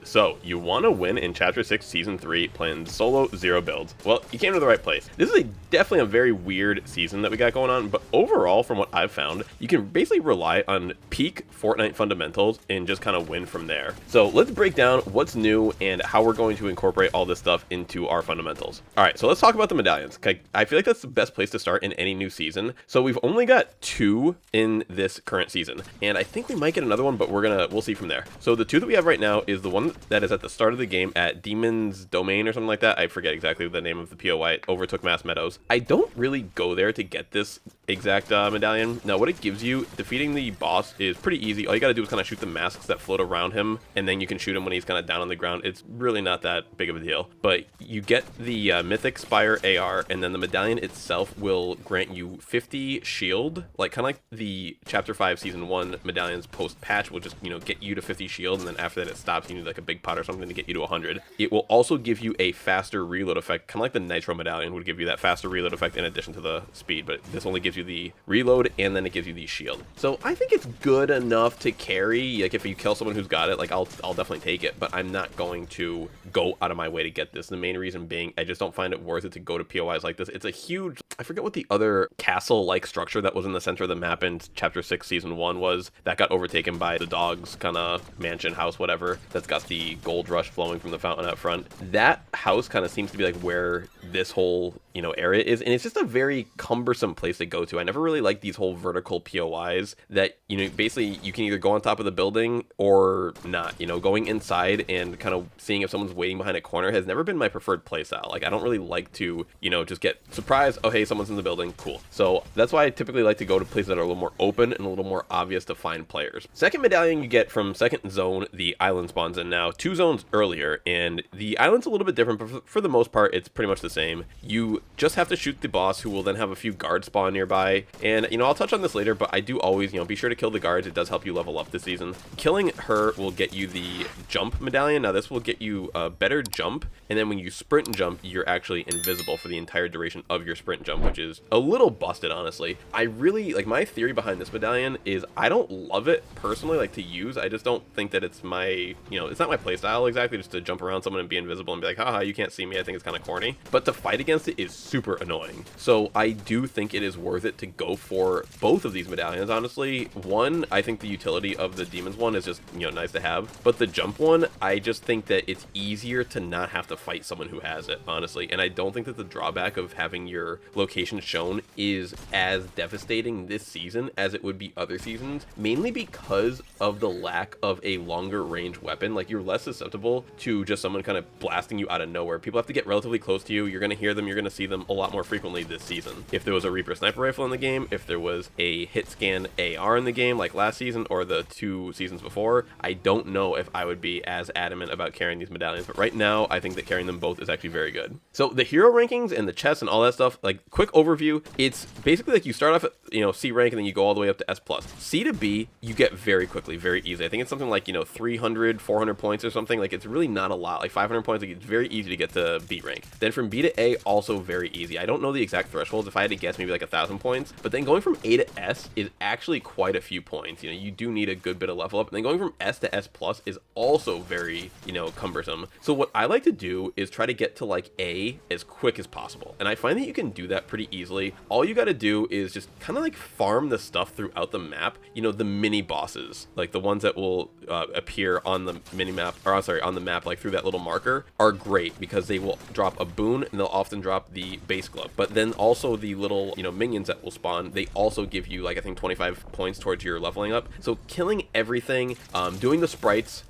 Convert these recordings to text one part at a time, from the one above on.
So, you want to win in Chapter 6 Season 3 playing solo 0 builds. Well, you came to the right place. This is definitely a very weird season that we got going on, but overall, from what I've found, you can basically rely on peak Fortnite fundamentals and just kind of win from there. So, let's break down what's new and how we're going to incorporate all this stuff into our fundamentals. Alright, so let's talk about the medallions. I feel like that's the best place to start in any new season. So, we've only got 2 in this current season, and I think we might get another one, but we'll see from there. So, the 2 that we have right now is the one that is at the start of the game at Demon's Domain or something like that. I forget exactly the name of the POI. It overtook Mass Meadows. I don't really go there to get this exact medallion. Now, what it gives you, defeating the boss is pretty easy. All you gotta do is kind of shoot the masks that float around him, and then you can shoot him when he's kind of down on the ground. It's really not that big of a deal. But you get the Mythic Spire AR, and then the medallion itself will grant you 50 shield, like kind of like the Chapter 5 Season 1 medallions post-patch will just, get you to 50 shield, and then after that it stops. You need like a big pot or something to get you to 100. It will also give you a faster reload effect, kind of like the Nitro medallion would give you that faster reload effect in addition to the speed, but this only gives you the reload and then it gives you the shield. So I think it's good enough to carry. Like if you kill someone who's got it, like I'll definitely take it, but I'm not going to go out of my way to get this. The main reason being I just don't find it worth it to go to POIs like this. It's a huge, I forget what the other castle-like structure that was in the center of the map in Chapter 6 Season 1 was, that got overtaken by the dog's kind of mansion house, whatever, that's got the gold rush flowing from the fountain out front. That house kind of seems to be like where this whole area is, and it's just a very cumbersome place to go to. I never really liked these whole vertical POIs that basically you can either go on top of the building or not. Going inside and kind of seeing if someone's waiting behind a corner has never been my preferred playstyle. Like I don't really like to just get surprised, oh hey, someone's in the building, cool. So that's why I typically like to go to places that are a little more open and a little more obvious to find players. Second medallion you get from second zone, the island spawns in now 2 zones earlier, and the island's a little bit different, but for the most part it's pretty much the same. You just have to shoot the boss, who will then have a few guards spawn nearby, and I'll touch on this later, but I do always be sure to kill the guards. It does help you level up this season. Killing her will get you the jump medallion. Now this will get you a better jump, and then when you sprint and jump you're actually invisible for the entire duration of your sprint jump, which is a little busted, honestly. I really like, my theory behind this medallion is I don't love it personally, like to use. I just don't think that it's my it's not my playstyle exactly, just to jump around someone and be invisible and be like, haha, you can't see me. I think it's kind of corny, but to fight against it is super annoying. So I do think it is worth it to go for both of these medallions, honestly. One, I think the utility of the demons one is just nice to have, but the jump one, I just think that it's easier to not have to fight someone who has it, honestly. And I don't think that the drawback of having your location shown is as devastating this season as it would be other seasons, mainly because of the lack of a longer range weapon. Like you're less susceptible to just someone kind of blasting you out of nowhere. People have to get relatively close to you. You're going to hear them, you're going to see them a lot more frequently this season. If there was a Reaper sniper rifle in the game, if there was a hit scan AR in the game like last season or the 2 seasons before, I don't know if I would be as adamant about carrying these medallions, but right now I think that carrying them both is actually very good. So the hero rankings and the chests and all that stuff, like quick overview, it's basically like you start off at C rank and then you go all the way up to S+. C to B you get very quickly, very easy. I think it's something like 300 400 points or something. Like it's really not a lot, like 500 points. Like it's very easy to get to B rank. Then from B to A, also very easy. I don't know the exact thresholds. If I had to guess, maybe like 1,000 points, but then going from A to S is actually quite a few points. You do need a good bit of level up, and then going from S to S+ is also very cumbersome. So what I like to do is try to get to like A as quick as possible, and I find that you can do that pretty easily. All you got to do is just kind of like farm the stuff throughout the map. The mini bosses, like the ones that will appear on the mini map, or sorry, on the map, like through that little marker, are great because they will drop a boon and they'll often drop the base glove. But then also the little minions that will spawn, they also give you like I think 25 points towards your leveling up. So killing everything, doing the sprites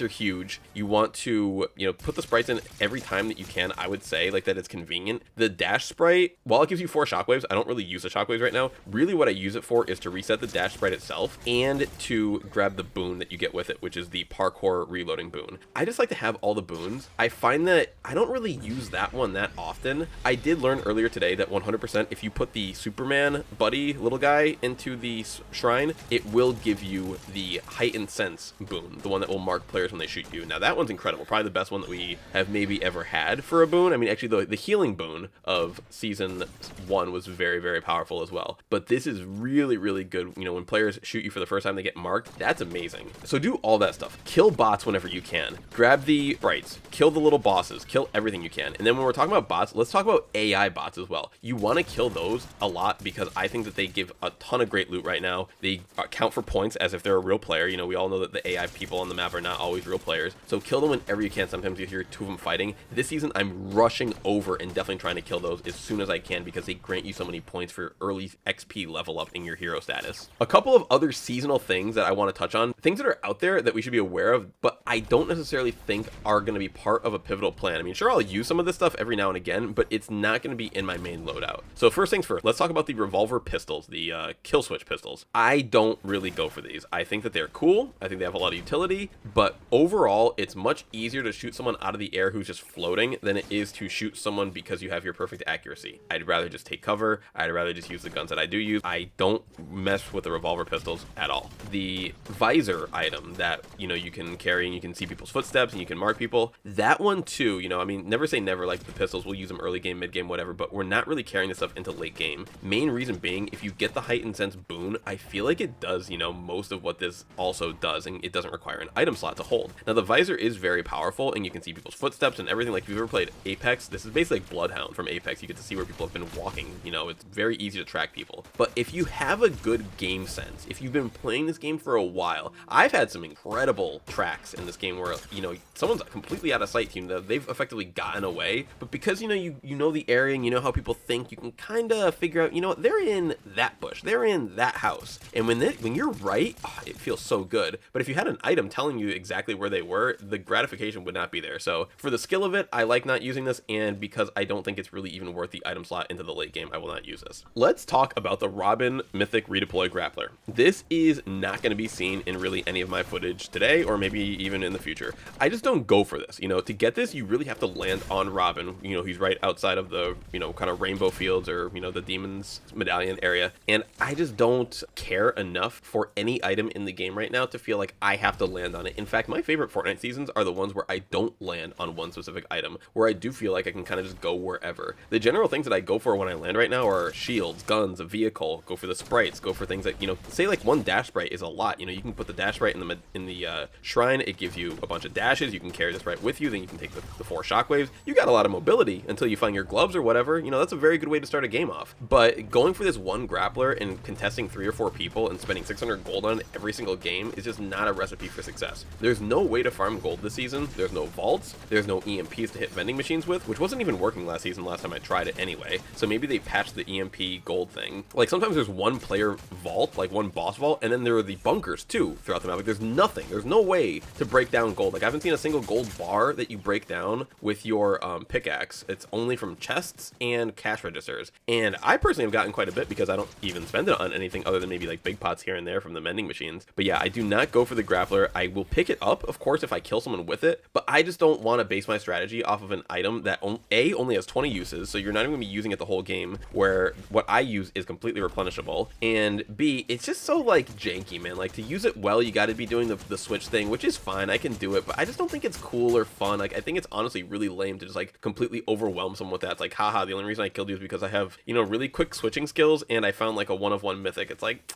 are huge. You want to put the sprites in every time that you can. I would say like that it's convenient. The dash sprite, while it gives you 4 shockwaves, I don't really use the shockwaves right now. Really what I use it for is to reset the dash sprite itself and to grab the boon that you get with it, which is the parkour reloading boon. I just like to have all the boons. I find that I don't really use that one that often. I did learn earlier today that 100% if you put the Superman buddy little guy into the shrine, it will give you the heightened sense boon, the one that will mark players when they shoot you. Now that one's incredible, probably the best one that we have maybe ever had for a boon. I mean, actually the healing boon of season 1 was very, very powerful as well, but this is really, really good. When players shoot you for the first time, they get marked. That's amazing. So do all that stuff. Kill bots whenever whenever you can. Grab the sprites, kill the little bosses, kill everything you can. And then when we're talking about bots, let's talk about AI bots as well. You want to kill those a lot because I think that they give a ton of great loot right now. They count for points as if they're a real player. You know, we all know that the AI people on the map are not always real players. So kill them whenever you can. Sometimes you hear two of them fighting. This season, I'm rushing over and definitely trying to kill those as soon as I can because they grant you so many points for early XP level up in your hero status. A couple of other seasonal things that I want to touch on, things that are out there that we should be aware of, but I don't necessarily think are going to be part of a pivotal plan. I mean, sure, I'll use some of this stuff every now and again, but it's not going to be in my main loadout. So first things first, let's talk about the revolver pistols, the kill switch pistols. I don't really go for these. I think that they're cool. I think they have a lot of utility, but overall, it's much easier to shoot someone out of the air who's just floating than it is to shoot someone because you have your perfect accuracy. I'd rather just take cover. I'd rather just use the guns that I do use. I don't mess with the revolver pistols at all. The visor item that, you know, you can carry and you can see people's footsteps and you can mark people, that one too, you know, I mean, never say never. Like the pistols, we'll use them early game, mid game, whatever, but we're not really carrying this stuff into late game. Main reason being, if you get the heightened sense boon, I feel like it does, you know, most of what this also does, and it doesn't require an item slot to hold. Now the visor is very powerful and you can see people's footsteps and everything. Like if you've ever played Apex, this is basically like Bloodhound from Apex. You get to see where people have been walking, you know, it's very easy to track people. But if you have a good game sense, if you've been playing this game for a while, I've had some incredible tracks in this game where, you know, someone's completely out of sight team that they've effectively gotten away, but because, you know, you know the area and you know how people think, you can kind of figure out, you know what, they're in that bush, they're in that house. And when you're right, it feels so good. But if you had an item telling you exactly where they were, the gratification would not be there. So for the skill of it, I like not using this, and because I don't think it's really even worth the item slot into the late game, I will not use this. Let's talk about the Robin Mythic Redeploy Grappler. This is not going to be seen in really any of my footage today, or maybe even in the future. I just don't go for this. You know, to get this, you really have to land on Robin. You know, he's right outside of the, you know, kind of rainbow fields or, you know, the demon's medallion area. And I just don't care enough for any item in the game right now to feel like I have to land on it. In fact, my favorite Fortnite seasons are the ones where I don't land on one specific item, where I do feel like I can kind of just go wherever. The general things that I go for when I land right now are shields, guns, a vehicle, go for the sprites, go for things that, you know, say like one dash sprite is a lot. You know, you can put the dash sprite in the shrine. It gives you a bunch of dashes. You can carry this right with you. Then you can take the 4 shockwaves. You got a lot of mobility until you find your gloves or whatever. You know, that's a very good way to start a game off. But going for this one grappler and contesting 3 or 4 people and spending 600 gold on it every single game is just not a recipe for success. There's no way to farm gold this season. There's no vaults. There's no EMPs to hit vending machines with, which wasn't even working last season last time I tried it anyway. So maybe they patched the EMP gold thing. Like sometimes there's one player vault, like one boss vault, and then there are the bunkers too throughout the map. Like there's nothing. There's no way to break down gold. Like I haven't seen a single gold bar that you break down with your pickaxe. It's only from chests and cash registers. And I personally have gotten quite a bit because I don't even spend it on anything other than maybe like big pots here and there from the mending machines. But yeah, I do not go for the grappler. I will pick it up, of course, if I kill someone with it, but I just don't want to base my strategy off of an item that A, only has 20 uses, so you're not even going to be using it the whole game, where what I use is completely replenishable, and B, it's just so like janky, man. Like to use it well, you got to be doing the switch thing, which is fine, I can do it, but I just don't think it's cool or fun. Like I think it's honestly really lame to just like completely overwhelm someone with that. It's like, haha, the only reason I killed you is because I have, you know, really quick switching skills and I found like a 1-of-1 mythic. It's like,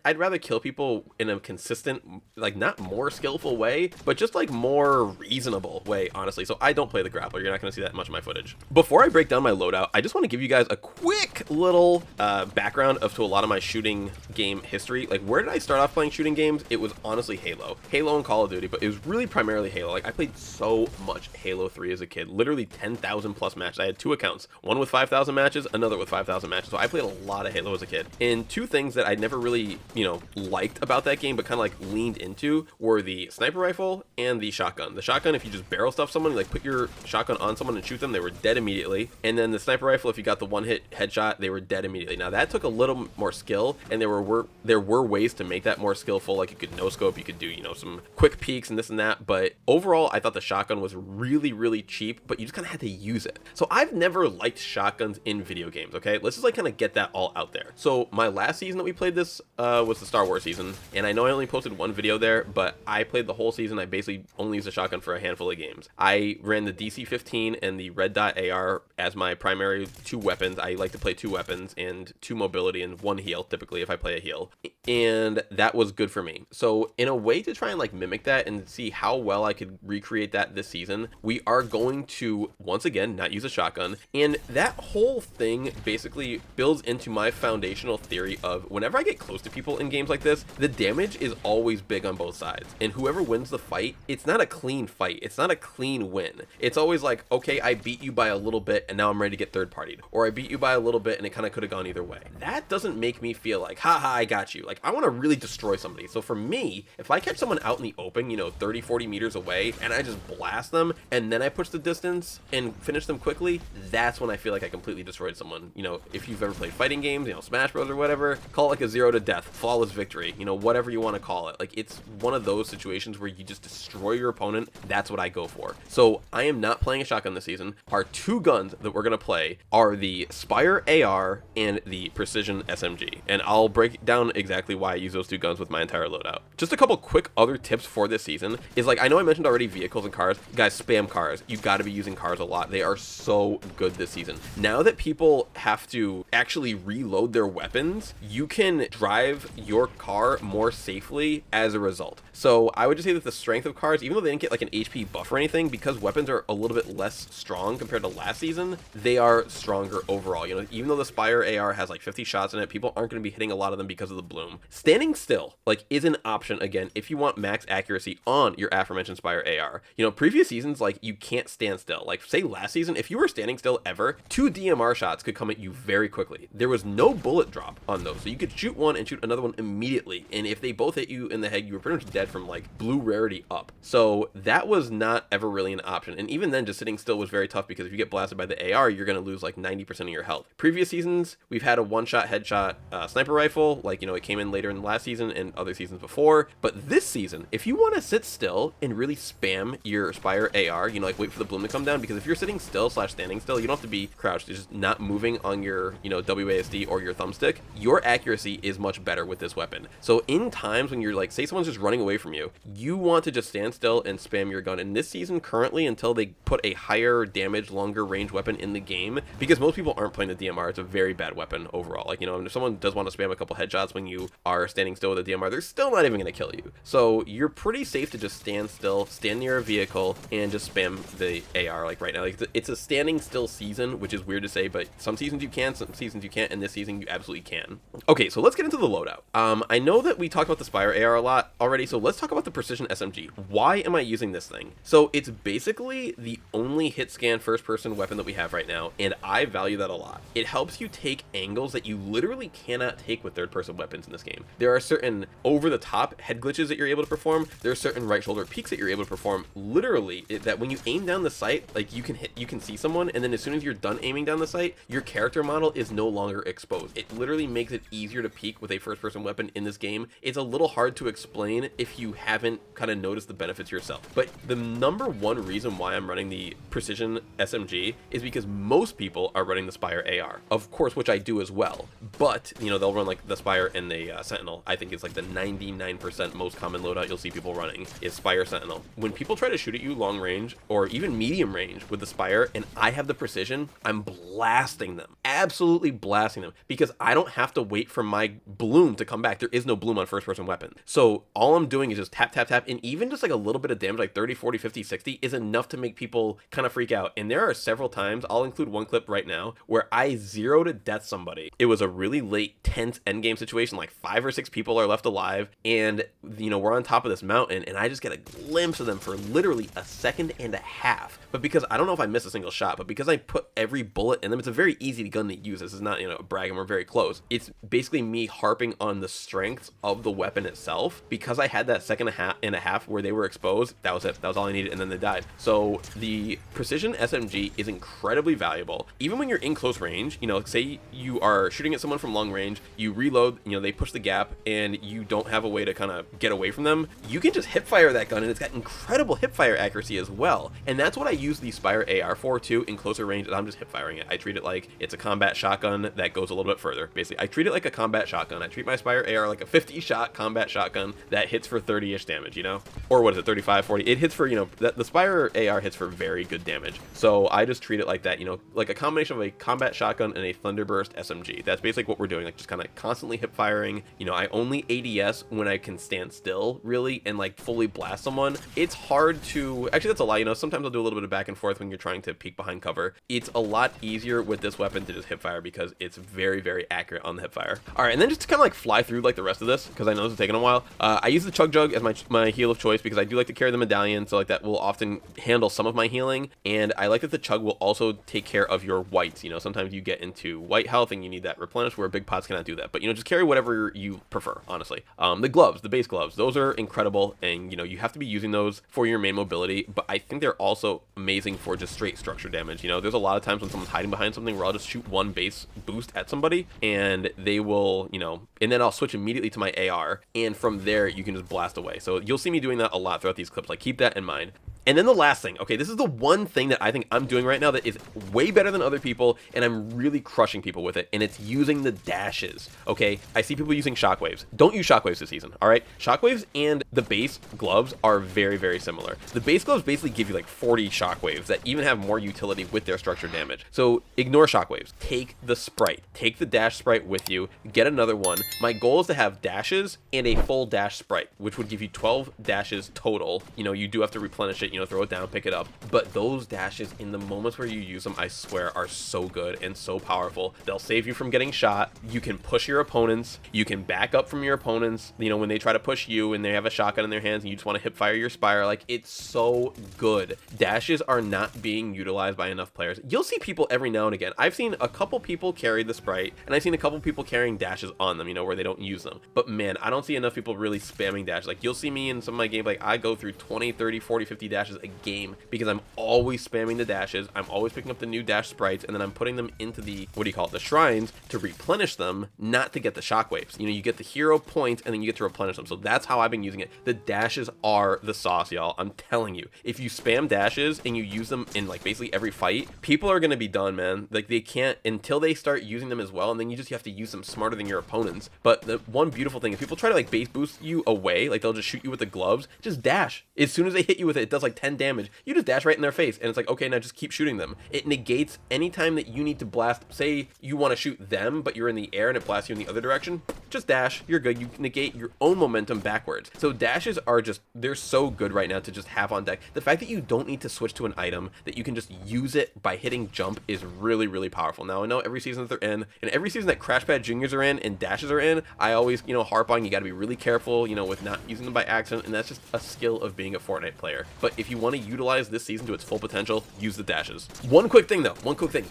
I'd rather kill people in a consistent, like not more skillful way, but just like more reasonable way, honestly. So I don't play the grappler. You're not going to see that much in my footage. Before I break down my loadout, I just want to give you guys a quick little background to a lot of my shooting game history. Like where did I start off playing shooting games? It was honestly Halo and Call of Duty, but it was really primarily Halo. Like I played so much Halo 3 as a kid, literally 10,000 plus matches. I had 2 accounts, one with 5,000 matches, another with 5,000 matches. So I played a lot of Halo as a kid. And 2 things that I never really, you know, liked about that game, but kind of like leaned into, were the sniper rifle and the shotgun. The shotgun, if you just barrel stuff someone, like put your shotgun on someone and shoot them, they were dead immediately. And then the sniper rifle, if you got the 1-hit headshot, they were dead immediately. Now that took a little more skill, and there were ways to make that more skillful. Like you could no scope, you could do, you know, some quick peeks and this and that. But overall, I thought the shotgun was really, really cheap, but you just kind of had to use it. So I've never liked shotguns in video games. Okay, let's just like kind of get that all out there. So my last season that we played this was the Star Wars season, and I know I only posted 1 video there, but I played the whole season. I basically only used a shotgun for a handful of games. I ran the DC-15 and the Red Dot AR as my primary 2 weapons. I like to play 2 weapons and 2 mobility and 1 heal, typically if I play a heal, and that was good for me. So in a way to try and like mimic that and see how well I could recreate that this season, we are going to once again not use a shotgun. And that whole thing basically builds into my foundational theory of whenever I get close to people in games like this, the damage is always big on both sides. And whoever wins the fight, it's not a clean fight. It's not a clean win. It's always like, okay, I beat you by a little bit and now I'm ready to get third partied. Or I beat you by a little bit and it kind of could have gone either way. That doesn't make me feel like, haha, I got you. Like, I want to really destroy somebody. So for me, if I catch someone out in the open, 30, 40 meters away, and I just blast them, and then I push the distance and finish them quickly, that's when I feel like I completely destroyed someone. If you've ever played fighting games, Smash Bros or whatever, call it like a 0 to death, flawless victory, whatever you want to call it. Like, it's one of those situations where you just destroy your opponent. That's what I go for. So I am not playing a shotgun this season. Our two guns that we're going to play are the Spire AR and the Precision SMG. And I'll break down exactly why I use those two guns with my entire loadout. Just a couple quick other tips for this season is, like, I know I mentioned already vehicles and cars. Guys, spam cars. You got to be using cars a lot. They are so good this season. Now that people have to actually reload their weapons, you can drive your car more safely as a result. So I would just say that the strength of cars, even though they didn't get like an HP buff or anything, because weapons are a little bit less strong compared to last season, they are stronger overall. Even though the Spire AR has like 50 shots in it, people aren't going to be hitting a lot of them because of the bloom. Standing still, like, is an option again if you want max accuracy on your aforementioned Spire AR. Previous seasons, like, you can't stand still. Like, say last season, if you were standing still ever, 2 DMR shots could come at you very quickly. There was no bullet drop on those, so you could shoot one and shoot another one immediately, and if they both hit you in the head, you were pretty much dead from like blue rarity up. So that was not ever really an option, and even then, just sitting still was very tough because if you get blasted by the AR, you're going to lose like 90% of your health. Previous seasons, we've had a one-shot headshot sniper rifle, like, it came in later in the last season and other seasons before, but this season, if you want to sit still and really spam your Spire AR, like, wait for the bloom to come down, because if you're sitting still / standing still, you don't have to be crouched, you're just not moving on your, WASD or your thumbstick, your accuracy is much better with this weapon. So in times when you're like, say someone's just running away from you, you want to just stand still and spam your gun. And this season currently, until they put a higher damage, longer range weapon in the game, because most people aren't playing the DMR, it's a very bad weapon overall. Like, if someone does want to spam a couple headshots when you are standing still with a DMR, they're still not even going to kill you. So you're pretty safe to just stand still, stand near a vehicle, and just spam the AR. Like right now, like, it's a standing still season, which is weird to say, but some seasons you can, some seasons you can't, and this season you absolutely can. Okay, so let's get into the loadout. I know that we talked about the Spire AR a lot already, so let's talk about the Precision SMG. Why am I using this thing? So it's basically the only hit scan first person weapon that we have right now, and I value that a lot. It helps you take angles that you literally cannot take with third person weapons in this game. There are certain over the top head glitches that you're able to perform. There are certain right shoulder peeks that you're able to perform, literally, that when you aim down the sight, like, you can see someone, and then as soon as you're done aiming down the sight, your character model is no longer exposed. It literally makes it easier to peek with a first person weapon in this game. It's a little hard to explain if you haven't kind of noticed the benefits yourself. But the number one reason why I'm running the Precision SMG is because most people are running the Spire AR, of course, which I do as well. But, they'll run like the Spire and the Sentinel. I think it's like the 99% most common loadout you'll see people running is Spire Sentinel. When people try to shoot at you long range or even medium range with the Spire and I have the Precision, I'm blasting them, absolutely blasting them, because I don't have to wait for my bloom to come back. There is no bloom on first person weapon. So all I'm doing is just tap, tap, tap, and even just like a little bit of damage, like 30, 40, 50, 60 is enough to make people kind of freak out. And there are several times, I'll include one clip right now, where I 0 to death somebody. It was a really late, tense endgame situation, like 5 or 6 people are left alive, and we're on top of this mountain, and I just get a glimpse of them for literally a second and a half. But because I don't know if I missed a single shot, but because I put every bullet in them, it's a very easy gun to use. This is not, bragging, we're very close. It's basically me harping on the strengths of the weapon itself. Because I had that second and a half where they were exposed, that was it. That was all I needed, and then they died. So the Precision SMG is incredibly valuable. Even when you're in close range, say you are shooting at someone from long range, you reload, they push the gap, and you don't have a way to kind of get away from them, you can just hip fire that gun, and it's got incredible hip fire accuracy as well. And that's what I use the Spire AR for too, in closer range, and I'm just hip firing it. I treat it like it's a combat shotgun that goes a little bit further. Basically, I treat it like a combat shotgun. I treat my Spire AR like a 50 shot combat shotgun that hits for 30-ish damage, or what is it, 35, 40? It hits for, the Spire AR hits for very good damage. So I just treat it like that, like a combination of a combat shotgun and a Thunderburst SMG. That's basically what we're doing, like just kind of constantly hip firing. I only ADS when I can stand still, really, and like fully fully blast someone, it's hard to, actually that's a lie, you know, sometimes I'll do a little bit of back and forth when you're trying to peek behind cover. It's a lot easier with this weapon to just hip fire because it's very, very accurate on the hip fire. All right, and then just to kind of like fly through like the rest of this, because I know this is taking a while, I use the Chug Jug as my heal of choice because I do like to carry the medallion, so like that will often handle some of my healing, and I like that the Chug will also take care of your whites. You know, sometimes you get into white health and you need that replenish where big pots cannot do that, but you know, just carry whatever you prefer, honestly. The gloves, the base gloves, those are incredible, and you know, you have to be using those for your main mobility, but I think they're also amazing for just straight structure damage. You know, there's a lot of times when someone's hiding behind something where I'll just shoot one base boost at somebody and they will, you know, and then I'll switch immediately to my AR, and from there you can just blast away. So you'll see me doing that a lot throughout these clips, like keep that in mind. And then the last thing, okay, this is the one thing that I think I'm doing right now that is way better than other people, and I'm really crushing people with it, and it's using the dashes, okay? I see people using shockwaves. Don't use shockwaves this season, all right? Shockwaves and the base gloves are very, very similar. The base gloves basically give you like 40 shockwaves that even have more utility with their structure damage. So ignore shockwaves. Take the sprite. Take the dash sprite with you. Get another one. My goal is to have dashes and a full dash sprite, which would give you 12 dashes total. You know, you do have to replenish it, you know, throw it down, pick it up, but those dashes in the moments where you use them, I swear, are so good and so powerful. They'll save you from getting shot. You can push your opponents. You can back up from your opponents, you know, when they try to push you and they have a shotgun in their hands and you just want to hip fire your spire. Like, it's so good. Dashes are not being utilized by enough players. You'll see people every now and again. I've seen a couple people carry the sprite, and I've seen a couple people carrying dashes on them, you know, where they don't use them, but man, I don't see enough people really spamming dashes. Like, you'll see me in some of my games, like I go through 20, 30, 40, 50 dashes a game because I'm always spamming the dashes. I'm always picking up the new dash sprites, and then I'm putting them into the, what do you call it, the shrines to replenish them, not to get the shockwaves. You know, you get the hero points and then you get to replenish them. So that's how I've been using it. The dashes are the sauce, y'all. I'm telling you, if you spam dashes and you use them in like basically every fight, people are going to be done, man. Like, they can't until they start using them as well, and then you just have to use them smarter than your opponents. But the one beautiful thing, if people try to like base boost you away, like they'll just shoot you with the gloves, just dash. As soon as they hit you with it, it does like 10 damage. You just dash right in their face, and it's like, okay, now just keep shooting them. It negates any time that you need to blast. Say you want to shoot them, but you're in the air and it blasts you in the other direction, just dash. You're good. You negate your own momentum backwards. So dashes are just, they're so good right now to just have on deck. The fact that you don't need to switch to an item, that you can just use it by hitting jump, is really, really powerful. Now, I know every season that they're in, and every season that Crash Pad Juniors are in and dashes are in, I always, you know, harp on, you got to be really careful, you know, with not using them by accident, and that's just a skill of being a Fortnite player. But if you want to utilize this season to its full potential, use the dashes. One quick thing though,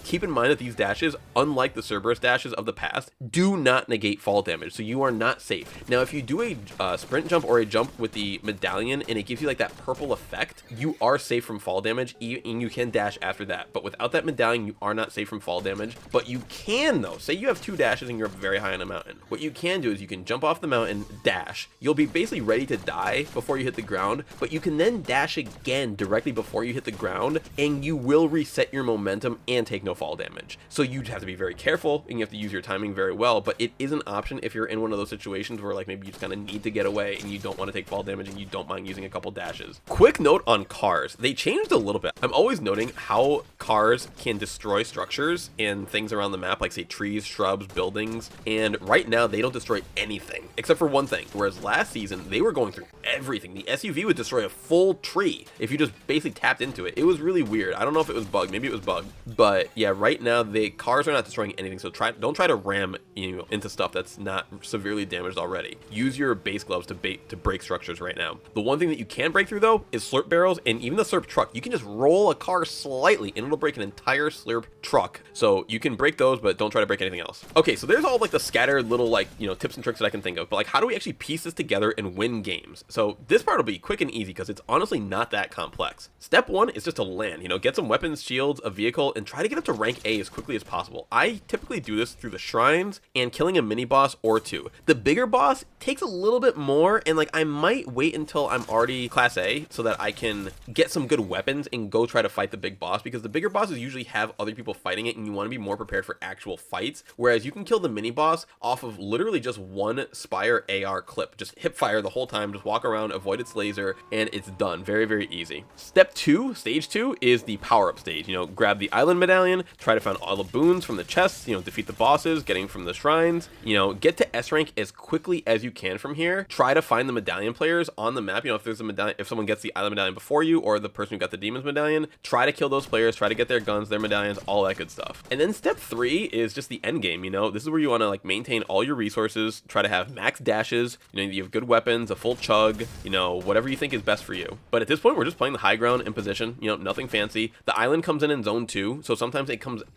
keep in mind that these dashes, unlike the Cerberus dashes of the past, do not negate fall damage, so you are not safe. Now, if you do a sprint jump or a jump with the medallion and it gives you like that purple effect, you are safe from fall damage, and you can dash after that. But without that medallion, you are not safe from fall damage. But you can though, say you have 2 dashes and you're very high on a mountain. What you can do is you can jump off the mountain, dash. You'll be basically ready to die before you hit the ground, but you can then dash again directly before you hit the ground, and you will reset your momentum and take no fall damage. So you have to be very careful, and you have to use your timing very well, but it is an option if you're in one of those situations where like maybe you just kind of need to get away and you don't want to take fall damage and you don't mind using a couple dashes. Quick note on cars. They changed a little bit. I'm always noting how cars can destroy structures and things around the map, like say trees, shrubs, buildings, and right now they don't destroy anything except for one thing, whereas last season they were going through everything. The SUV would destroy a full tree if you just basically tapped into it. It was really weird. I don't know if it was bugged, maybe it was bugged, but yeah, right now the cars are not destroying anything, so don't try to ram, you know, into stuff that's not severely damaged already. Use your base gloves to break structures right now. The one thing that you can break through though is slurp barrels, and even the slurp truck. You can just roll a car slightly and it'll break an entire slurp truck. So you can break those, but don't try to break anything else. Okay, so there's all like the scattered little like, you know, tips and tricks that I can think of, but like, how do we actually piece this together and win games? So this part will be quick and easy because it's honestly not that complex. Step 1 is just to land, you know, get some weapons, shields, a vehicle, and try to get up to rank A as quickly as possible. I typically do this through the shrines and killing a mini boss or 2. The bigger boss takes a little bit more, and like I might wait until I'm already class A so that I can get some good weapons and go try to fight the big boss, because the bigger bigger bosses usually have other people fighting it, and you want to be more prepared for actual fights, whereas you can kill the mini boss off of literally just one Spire AR clip. Just hip fire the whole time, just walk around, avoid its laser, and it's done. Very, very easy. Step 2, stage 2, is the power-up stage. You know, grab the island medallion, try to find all the boons from the chests, you know, defeat the bosses, getting from the shrines, you know, get to S rank as quickly as you can from here. Try to find the medallion players on the map. You know, if there's a medallion, if someone gets the island medallion before you, or the person who got the demon's medallion, try to kill those players, try to get their guns, their medallions, all that good stuff. And then step 3 is just the end game. You know, this is where you want to like maintain all your resources, try to have max dashes, you know, you have good weapons, a full chug, you know, whatever you think is best for you. But at this point, we're just playing the high ground in position, you know, nothing fancy. The island comes in zone 2, so sometimes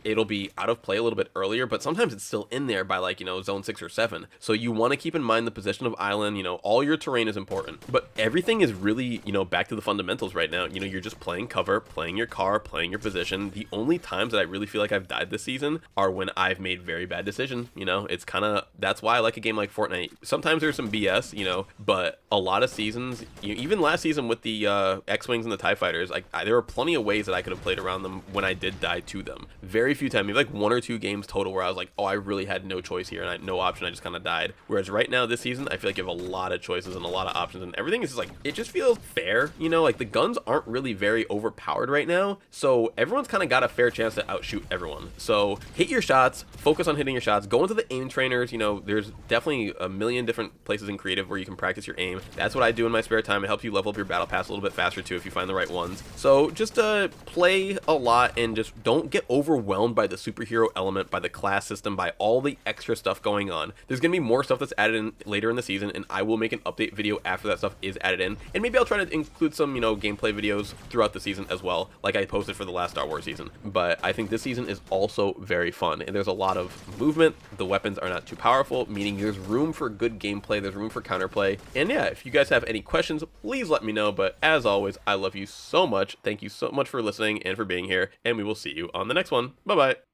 it'll be out of play a little bit earlier, but sometimes it's still in there by like, you know, zone 6 or 7. So you want to keep in mind the position of island, you know, all your terrain is important, but everything is really, you know, back to the fundamentals right now. You know, you're just playing cover, playing your car, playing your position. The only times that I really feel like I've died this season are when I've made very bad decisions. You know, it's kind of, that's why I like a game like Fortnite. Sometimes there's some BS, you know, but a lot of seasons, you know, even last season with the X-Wings and the TIE Fighters, like there were plenty of ways that I could have played around them when I did die to them. Very few times, maybe like 1 or 2 games total where I was like, oh, I really had no choice here and I had no option, I just kind of died. Whereas right now this season, I feel like you have a lot of choices and a lot of options, and everything is just like, it just feels fair, you know, like the guns aren't really very overpowered right now, so everyone's kind of got a fair chance to outshoot everyone. So hit your shots, focus on hitting your shots, go into the aim trainers. You know, there's definitely a million different places in creative where you can practice your aim. That's what I do in my spare time. It helps you level up your battle pass a little bit faster too if you find the right ones. So just play a lot and just don't get overwhelmed by the superhero element, by the class system, by all the extra stuff going on. There's gonna be more stuff that's added in later in the season, and I will make an update video after that stuff is added in, and maybe I'll try to include some, you know, gameplay videos throughout the season as well, like I posted for the last Star Wars season. But I think this season is also very fun, and there's a lot of movement. The weapons are not too powerful, meaning there's room for good gameplay, there's room for counterplay. And yeah, if you guys have any questions, please let me know. But as always, I love you so much. Thank you so much for listening and for being here, and we will see you on the next one. Bye bye.